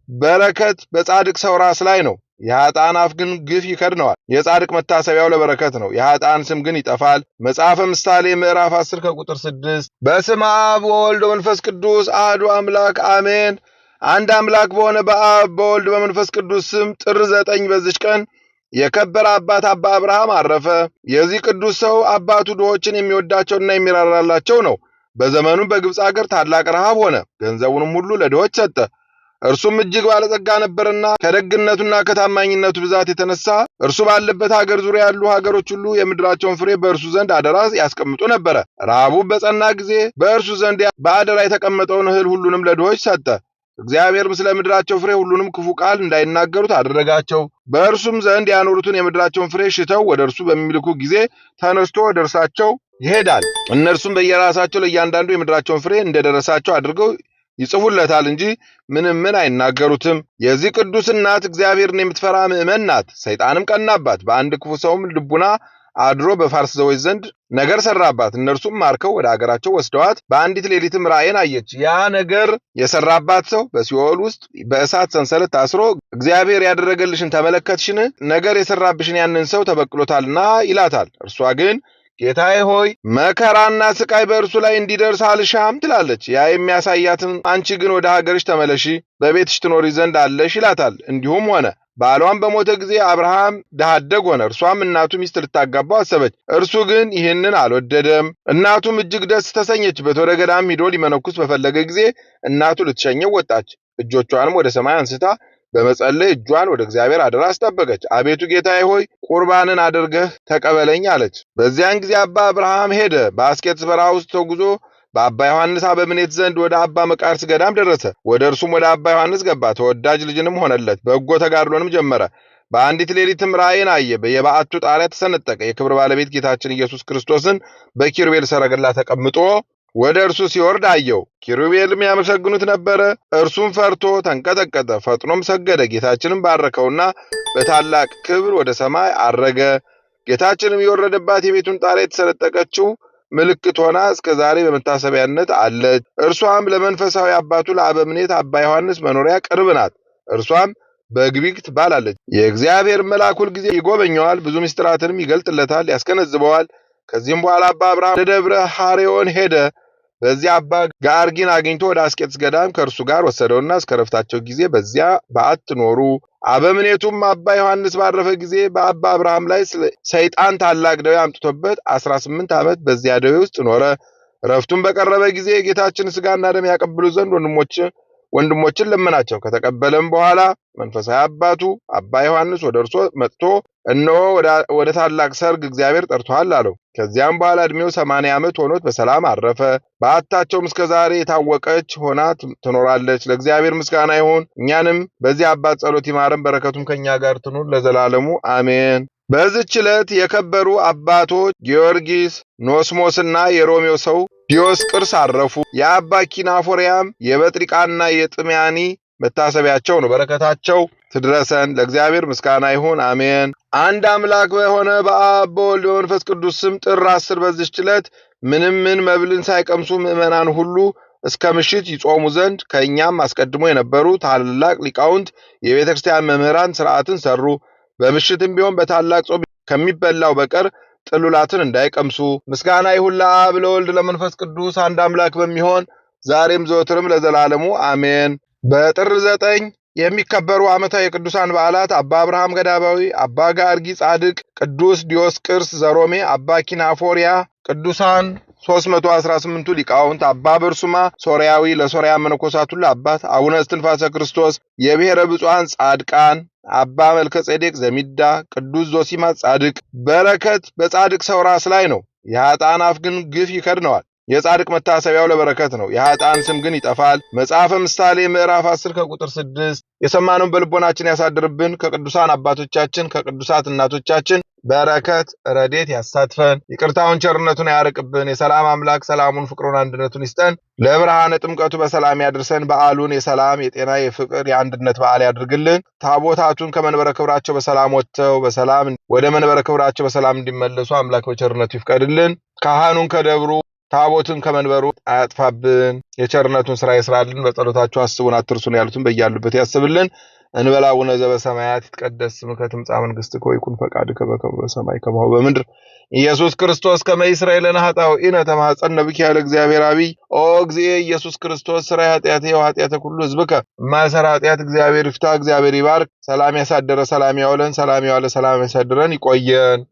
በረከት በጻድቅ ሰው ራስ ላይ ነው፣ የኃጥአን አፍ ግን ግፍ ይከድነዋል። የጻድቅ መታሰቢያው ለበረከት ነው፣ የኃጥአን ስም ግን ይጠፋል። መጽሐፈ ምሳሌ ምዕራፍ 10 ከቁጥር 6። በስመ አብ ወወልድ ወመንፈስ ቅዱስ አሐዱ አምላክ አሜን። አንድ አምላክ በሆነ በአብ በወልድ በመንፈስ ቅዱስ ስም ጥር 9 በዚች ቀን የከበረ አባት አባ አብርሃም አረፈ። የዚህ ቅዱስ ሰው አባቱ ድሆችን የሚወዳቸውና የሚራራላቸው ነው። በዘመኑ በግብፅ አገር ታላቅ ረሃብ ሆነ። ገንዘቡንም ሁሉ ለድሆች ሰጠ። እርሱም እጅግ ባለጸጋ ነበርና ከደግነቱና ከታማኝነቱ ብዛት የተነሳ እርሱ ባለበት ሀገር ዙሪያ ያሉ ሀገሮች ሁሉ የምድራቸውን ፍሬ በእርሱ ዘንድ አደራ ያስቀምጡ ነበረ። ረሃቡ በጸና ጊዜ በእርሱ ዘንድ በአደራ የተቀመጠውን እህል ሁሉንም ለድሆች ሰጠ። እግዚአብሔርም ስለ ምድራቸው ፍሬ ሁሉንም ክፉ ቃል እንዳይናገሩት አደረጋቸው። በእርሱም ዘንድ ያኖሩትን የምድራቸውን ፍሬ ሽተው ወደ እርሱ በሚልኩ ጊዜ ተነስቶ ወደ እርሳቸው ይሄዳል። እነርሱም በየራሳቸው ለእያንዳንዱ የምድራቸውን ፍሬ እንደደረሳቸው አድርገው ይጽፉለታል እንጂ ምንም አይናገሩትም። የዚህ ቅዱስ እናት እግዚአብሔርን የምትፈራ ምእመን ናት። ሰይጣንም ቀናባት። በአንድ ክፉ ሰውም ልቡና አድሮ በፋርስ ሰዎች ዘንድ ነገር ሰራባት። እነርሱም ማርከው ወደ አገራቸው ወስደዋት በአንዲት ሌሊትም ራእይን አየች። ያ ነገር የሰራባት ሰው በሲኦል ውስጥ በእሳት ሰንሰለት ታስሮ እግዚአብሔር ያደረገልሽን ተመለከትሽን? ነገር የሰራብሽን ያንን ሰው ተበቅሎታልና ይላታል። እርሷ ግን ጌታዬ ሆይ መከራና ስቃይ በእርሱ ላይ እንዲደርስ አልሻም ትላለች። ያ የሚያሳያትን አንቺ ግን ወደ ሀገርሽ ተመለሺ፣ በቤትሽ ትኖሪ ዘንድ አለሽ ይላታል። እንዲሁም ሆነ። ባሏም በሞተ ጊዜ አብርሃም ድሃ አደግ ሆነ። እርሷም እናቱ ሚስት ልታጋባው አሰበች። እርሱ ግን ይህንን አልወደደም። እናቱም እጅግ ደስ ተሰኘችበት። ወደ ገዳም ሂዶ ሊመነኩስ በፈለገ ጊዜ እናቱ ልትሸኘው ወጣች። እጆቿንም ወደ ሰማይ አንስታ በመጸለይ እጇን ወደ እግዚአብሔር አደራ አስጠበቀች። አቤቱ ጌታዬ ሆይ ቁርባንን አድርገህ ተቀበለኝ አለች። በዚያን ጊዜ አባ አብርሃም ሄደ። በአስቄጥስ በረሃ ውስጥ ተጉዞ በአባ ዮሐንስ አበምኔት ዘንድ ወደ አባ መቃርስ ገዳም ደረሰ። ወደ እርሱም ወደ አባ ዮሐንስ ገባ። ተወዳጅ ልጅንም ሆነለት። በጎ ተጋድሎንም ጀመረ። በአንዲት ሌሊትም ራእይን አየ። የበዓቱ ጣሪያ ተሰነጠቀ። የክብር ባለቤት ጌታችን ኢየሱስ ክርስቶስን በኪሩቤል ሰረገላ ተቀምጦ ወደ እርሱ ሲወርድ አየው። ኪሩቤልም ያመሰግኑት ነበረ። እርሱም ፈርቶ ተንቀጠቀጠ፣ ፈጥኖም ሰገደ። ጌታችንም ባረከውና በታላቅ ክብር ወደ ሰማይ አረገ። ጌታችንም የወረደባት የቤቱን ጣሪያ የተሰነጠቀችው ምልክት ሆና እስከ ዛሬ በመታሰቢያነት አለች። እርሷም ለመንፈሳዊ አባቱ ለአበምኔት አባ ዮሐንስ መኖሪያ ቅርብ ናት። እርሷም በግቢግ ትባላለች። የእግዚአብሔር መልአክ ሁል ጊዜ ይጎበኘዋል፣ ብዙ ምስጢራትንም ይገልጥለታል፣ ያስገነዝበዋል። ከዚህም በኋላ አባ አብርሃም ወደ ደብረ ሐርዮን ሄደ። በዚያ አባ ጋርጊን አግኝቶ ወደ አስቄጥስ ገዳም ከእርሱ ጋር ወሰደውና እስከ ረፍታቸው ጊዜ በዚያ በዓት ኖሩ። አበምኔቱም አባ ዮሐንስ ባረፈ ጊዜ በአባ አብርሃም ላይ ሰይጣን ታላቅ ደዌ አምጥቶበት 18 ዓመት በዚያ ደዌ ውስጥ ኖረ። ረፍቱም በቀረበ ጊዜ ጌታችን ሥጋና ደም ያቀብሉ ዘንድ ወንድሞችን ለመናቸው። ከተቀበለም በኋላ መንፈሳዊ አባቱ አባ ዮሐንስ ወደ እርሱ መጥቶ እነሆ ወደ ታላቅ ሰርግ እግዚአብሔር ጠርቶሃል አለው። ከዚያም በኋላ ዕድሜው 80 ዓመት ሆኖት በሰላም አረፈ። በዓታቸውም እስከ ዛሬ የታወቀች ሆና ትኖራለች። ለእግዚአብሔር ምስጋና ይሁን። እኛንም በዚህ አባት ጸሎት ይማረን፣ በረከቱም ከኛ ጋር ትኑር ለዘላለሙ አሜን። በዚህች ዕለት የከበሩ አባቶች ጊዮርጊስ ኖስሞስና የሮሜው ሰው ዲዮስቅርስ አረፉ። የአባ ኪናፎሪያም የበጥሪቃና የጥምያኒ መታሰቢያቸው ነው። በረከታቸው ትድረሰን። ለእግዚአብሔር ምስጋና ይሁን አሜን። አንድ አምላክ በሆነ በአብ በወልድ በመንፈስ ቅዱስ ስም ጥር 10 በዚህች ዕለት ምንም መብልን ሳይቀምሱ ምዕመናን ሁሉ እስከ ምሽት ይጾሙ ዘንድ ከእኛም አስቀድሞ የነበሩ ታላላቅ ሊቃውንት የቤተ ክርስቲያን መምህራን ሥርዓትን ሰሩ። በምሽትም ቢሆን በታላቅ ጾም ከሚበላው በቀር ጥሉላትን እንዳይቀምሱ። ምስጋና ይሁን ለአብ ለወልድ ለመንፈስ ቅዱስ አንድ አምላክ በሚሆን ዛሬም ዘወትርም ለዘላለሙ አሜን። በጥር 9 የሚከበሩ ዓመታዊ የቅዱሳን በዓላት አባ አብርሃም ገዳማዊ፣ አባ ጋርጊ ጻድቅ፣ ቅዱስ ዲዮስቅርስ ዘሮሜ፣ አባ ኪናፎሪያ። ቅዱሳን 318ቱ ሊቃውንት አባ በርሱማ ሶርያዊ ለሶርያ መነኮሳት ሁሉ አባት፣ አቡነ እስትንፋሰ ክርስቶስ የብሔረ ብፁዓን ጻድቃን፣ አባ መልከ ጼዴቅ ዘሚዳ፣ ቅዱስ ዞሲማ ጻድቅ። በረከት በጻድቅ ሰው ራስ ላይ ነው፣ የኃጥአን አፍ ግን ግፍ ይከድነዋል። የጻድቅ መታሰቢያው ለበረከት ነው፣ የኃጥአን ስም ግን ይጠፋል። መጽሐፈ ምሳሌ ምዕራፍ 10 ከቁጥር 6። የሰማነውን በልቦናችን ያሳድርብን። ከቅዱሳን አባቶቻችን ከቅዱሳት እናቶቻችን በረከት ረድኤት ያሳትፈን። ይቅርታውን ቸርነቱን ያርቅብን። የሰላም አምላክ ሰላሙን ፍቅሩን አንድነቱን ይስጠን። ለብርሃነ ጥምቀቱ በሰላም ያድርሰን። በዓሉን የሰላም የጤና የፍቅር የአንድነት በዓል ያድርግልን። ታቦታቱን ከመንበረ ክብራቸው በሰላም ወጥተው በሰላም ወደ መንበረ ክብራቸው በሰላም እንዲመለሱ አምላክ በቸርነቱ ይፍቀድልን። ካህኑን ከደብሩ ታቦትን ከመንበሩ አያጥፋብን። የቸርነቱን ሥራ ይስራልን። በጸሎታችሁ አስቡን አትርሱን ያሉትን በያሉበት ያስብልን። እንበል አቡነ ዘበሰማያት ይትቀደስ ስምከ ትምጻእ መንግሥትከ ወይኩን ፈቃድከ በከመ በሰማይ ከማሁ በምድር ኢየሱስ ክርስቶስ ከመ ይስረይ ለነ ኃጣውኢነ ተማኅፀነ ብከ ያለ እግዚአብሔር አብይ ኦ እግዚእ ኢየሱስ ክርስቶስ ሥራይ ኃጢአቴ ወኃጢአተ ኩሉ ሕዝብከ የማይሠራ ኃጢአት እግዚአብሔር ይፍታ። እግዚአብሔር ይባርክ። ሰላም ያሳደረ ሰላም ያውለን፣ ሰላም ያዋለ ሰላም ያሳድረን። ይቆየን።